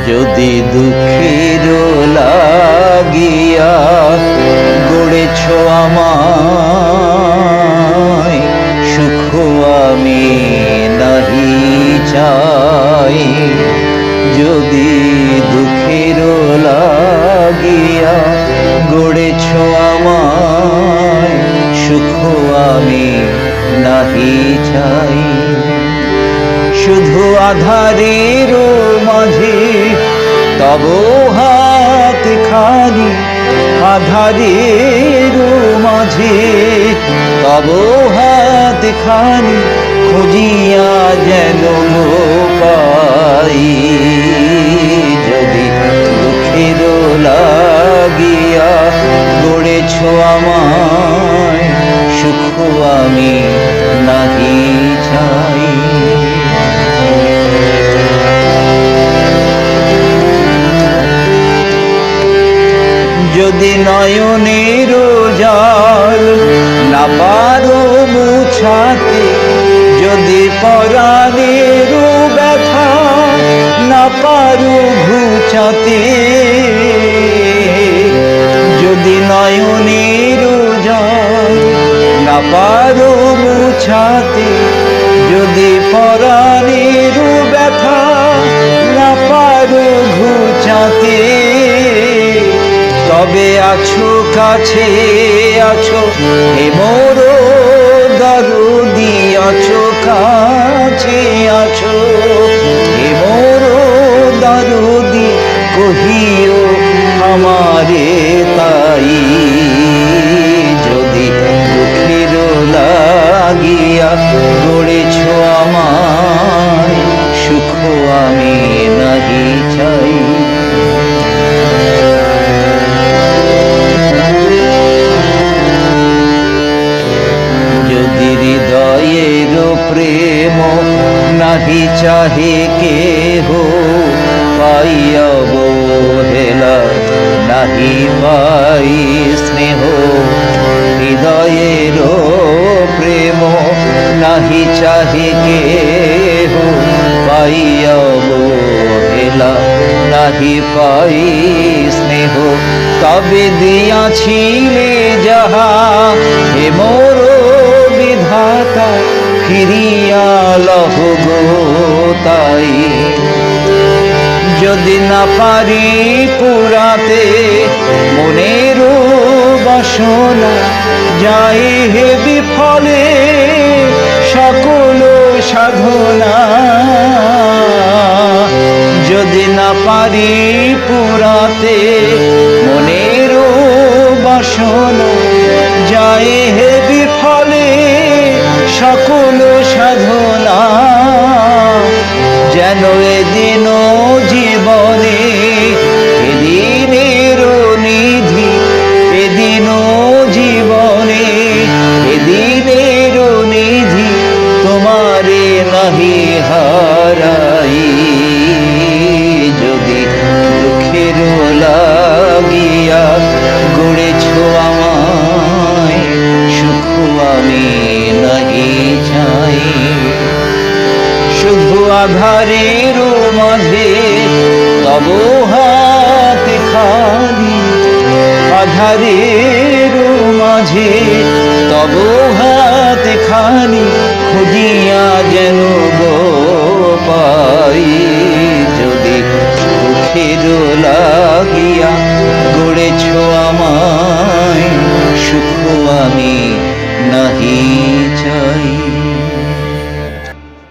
যদি দুঃখের লাগিয়া গড়েছ আমায়, সুখ আমি নাহি চাই। যদি দুঃখের লাগিয়া গড়েছ আমায়, সুখ আমি নাহি চাই। শুধু আধারের মাঝে তব হাত খানি, আধারের মাঝে তব হাত খানি খুঁজিয়া যেন পাই। যদি দুঃখের লাগিয়া গড়েছ আমায়, সুখ আমি নাহি চাই। যদি নয়নের জাল না পারো মুছাতে, যদি পরাণের ব্যথা না পারো ঘুচাতে, যদি নয়নের জাল না পারো মুছাতে, যদি পরাণের ব্যথা না পারো ঘুচাতে, তবে আছো কাছে আছো হে মোর দরদি, আছো কাছে আছো হে মোর দরদি, কহিও আমারে তাই। যদি দুঃখের লাগিয়া গড়েছ আমায়, সুখ আমি নাহি চাই। যদি হৃদয়ের প্রেম নাহি চাহে কেহ, পাইয়া অবহেলা নাহি পাই স্নেহ। হৃদয়ের প্রেম নাহি চাহে কেহ, পাইয়া অবহেলা নাহি পাই স্নেহ। তবে দিয়াছিলে যাহা হে মোর বিধাতা, ফিরিয়া লহ গো তাই। যদি না পারি পুরাতে মনের বাসনা, যায় হে বিফলে সকল সাধনা। যদি না পারি পুরাতে মনের বাসনা, যায় হে বিফলে সকল সাধনা। যেন এদিন জীবনে এদিনের নিধি, এদিন জীবনে এদিনের নিধি, তোমারে নাহি হারাই। যদি দুঃখের লাগিয়া গড়েছ আমায়, সুখ আমি নাহি চাই। শুধু আধারের মাঝে তব হাত খানি, আধারের মাঝে তব হাত খানি খুঁজিয়া যেন গো পাই। যদি দুঃখের লাগিয়া গড়েছ আমায়, সুখ আমি নাহি